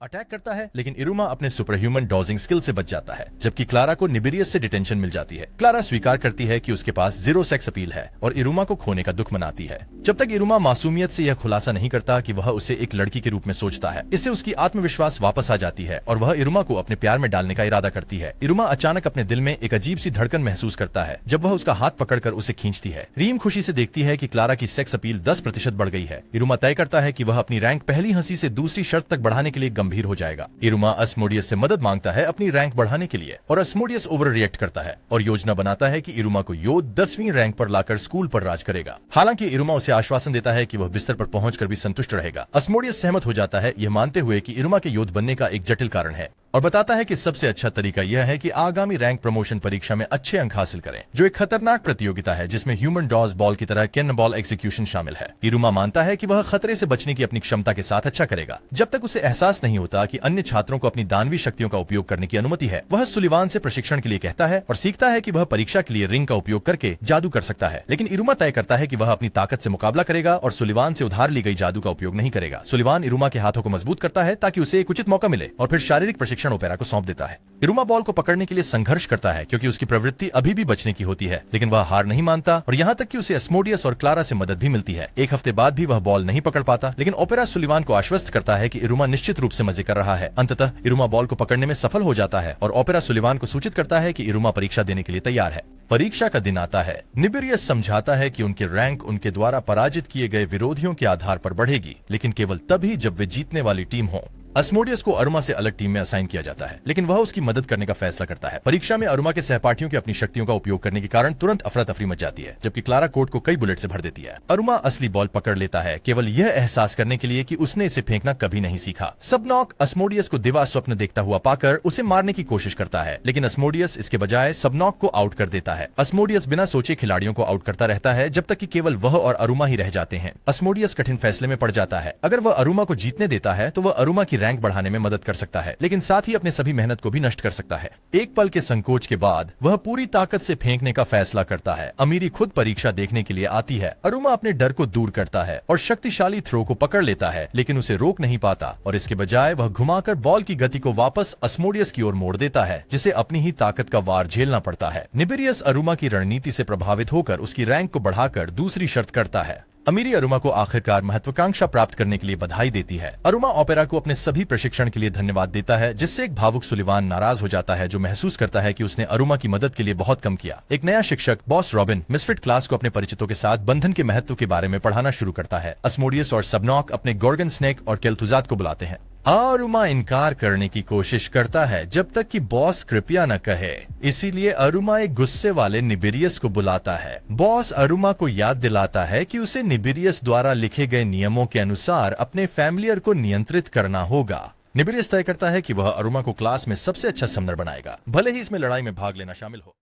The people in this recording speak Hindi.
अटैक करता है, लेकिन इरुमा अपने सुपर ह्यूमन डॉजिंग स्किल से बच जाता है, जबकि क्लारा को निबिरियस से डिटेंशन मिल जाती है। क्लारा स्वीकार करती है कि उसके पास 0 सेक्स अपील है और इरुमा को खोने का दुख मनाती है। जब तक इरुमा मासूमियत से यह खुलासा नहीं करता कि वह उसे एक लड़की के रूप में सोचता है, इससे उसकी आत्मविश्वास वापस आ जाती है और वह इरुमा को अपने प्यार में डालने का इरादा करती है। इरुमा अचानक अपने दिल में एक अजीब सी धड़कन महसूस करता है जब वह उसका हाथ पकड़कर उसे खींचती है। रीम खुशी से देखती है कि क्लारा की सेक्स अपील 10% बढ़ गई है। इरुमा तय करता है कि वह अपनी रैंक पहली हंसी से दूसरी शर्त तक बढ़ाने के लिए गंभीर हो जाएगा। इरुमा अस्मोडियस से मदद मांगता है अपनी रैंक बढ़ाने के लिए और अस्मोडियस ओवर रिएक्ट करता है और योजना बनाता है कि इरुमा को योद 10वीं रैंक पर लाकर स्कूल पर राज करेगा। हालांकि इरुमा उसे आश्वासन देता है कि वह बिस्तर पर पहुंचकर भी संतुष्ट रहेगा। अस्मोडियस सहमत हो जाता है, यह मानते हुए कि इरुमा के योद्ध बनने का एक जटिल कारण है, और बताता है कि सबसे अच्छा तरीका यह है कि आगामी रैंक प्रमोशन परीक्षा में अच्छे अंक हासिल करें, जो एक खतरनाक प्रतियोगिता है जिसमें ह्यूमन डॉज बॉल की तरह कैन बॉल एग्जीक्यूशन शामिल है। इरुमा मानता है कि वह खतरे से बचने की अपनी क्षमता के साथ अच्छा करेगा। जब तक उसे एहसास नहीं होता कि अन्य छात्रों को अपनी दानवी शक्तियों का उपयोग करने की अनुमति है, वह सुलिवान से प्रशिक्षण के लिए कहता है और सीखता है कि वह परीक्षा के लिए रिंग का उपयोग करके जादू कर सकता है। लेकिन इरुमा तय करता है कि वह अपनी ताकत से मुकाबला करेगा और सुलिवान से उधार ली गई जादू का उपयोग नहीं करेगा। सुलिवान इरुमा के हाथों को मजबूत करता है ताकि उसे एक उचित मौका मिले और फिर शारीरिक प्रशिक्षण ओपेरा को सौंप देता है। इरुमा बॉल को पकड़ने के लिए संघर्ष करता है क्योंकि उसकी प्रवृत्ति अभी भी बचने की होती है, लेकिन वह हार नहीं मानता और यहाँ तक कि उसे अस्मोडियस और क्लारा से मदद भी मिलती है। एक हफ्ते बाद भी वह बॉल नहीं पकड़ पाता, लेकिन ओपेरा सुलिवान को आश्वस्त करता है कि इरुमा निश्चित रूप से मजे कर रहा है। अंततः इरुमा बॉल को पकड़ने में सफल हो जाता है और ओपेरा सुलिवान को सूचित करता है कि इरुमा परीक्षा देने के लिए तैयार है। परीक्षा का दिन आता है। निबिरियस समझाता है कि उनकी रैंक उनके द्वारा पराजित किए गए विरोधियों के आधार पर बढ़ेगी, लेकिन केवल तभी जब वे जीतने वाली टीम हो। अस्मोडियस को अरुमा से अलग टीम में असाइन किया जाता है, लेकिन वह उसकी मदद करने का फैसला करता है। परीक्षा में अरुमा के सहपाठियों की अपनी शक्तियों का उपयोग करने के कारण तुरंत अफरा तफरी मच जाती है, जबकि क्लारा कोर्ट को कई बुलेट से भर देती है। अरुमा असली बॉल पकड़ लेता है केवल यह एहसास करने के लिए कि उसने इसे फेंकना कभी नहीं सीखा। सबनॉक अस्मोडियस को दिवा स्वप्न देखता हुआ पाकर उसे मारने की कोशिश करता है, लेकिन अस्मोडियस इसके बजाय सबनॉक को आउट कर देता है। अस्मोडियस बिना सोचे खिलाड़ियों को आउट करता रहता है जब तक कि केवल वह और अरुमा ही रह जाते हैं। अस्मोडियस कठिन फैसले में पड़ जाता है। अगर वह अरुमा को जीतने देता है तो वह अरुमा की रैंक बढ़ाने में मदद कर सकता है, लेकिन साथ ही अपने सभी मेहनत को भी नष्ट कर सकता है। एक पल के संकोच के बाद वह पूरी ताकत से फेंकने का फैसला करता है। अमीरी खुद परीक्षा देखने के लिए आती है। अरुमा अपने डर को दूर करता है और शक्तिशाली थ्रो को पकड़ लेता है, लेकिन उसे रोक नहीं पाता और इसके बजाय वह घुमाकर बॉल की गति को वापस अस्मोडियस की ओर मोड़ देता है, जिसे अपनी ही ताकत का वार झेलना पड़ता है। निबिरियस अरुमा की रणनीति से प्रभावित होकर उसकी रैंक को बढ़ाकर दूसरी शर्त करता है। अमीरी अरुमा को आखिरकार महत्वाकांक्षा प्राप्त करने के लिए बधाई देती है। अरुमा ओपेरा को अपने सभी प्रशिक्षण के लिए धन्यवाद देता है, जिससे एक भावुक सुलिवान नाराज हो जाता है, जो महसूस करता है कि उसने अरुमा की मदद के लिए बहुत कम किया। एक नया शिक्षक बॉस रॉबिन मिसफिट क्लास को अपने परिचितों के साथ बंधन के महत्व के बारे में पढ़ाना शुरू करता है। अस्मोडियस और सबनॉक अपने गोर्गन स्नेक और केल्थुजात को बुलाते हैं। अरुमा इनकार करने की कोशिश करता है जब तक कि बॉस कृपया न कहे। इसीलिए अरुमा एक गुस्से वाले निबिरियस को बुलाता है। बॉस अरुमा को याद दिलाता है कि उसे निबिरियस द्वारा लिखे गए नियमों के अनुसार अपने फैमिलियर को नियंत्रित करना होगा। निबिरियस तय करता है कि वह अरुमा को क्लास में सबसे अच्छा समनर बनाएगा, भले ही इसमें लड़ाई में भाग लेना शामिल हो।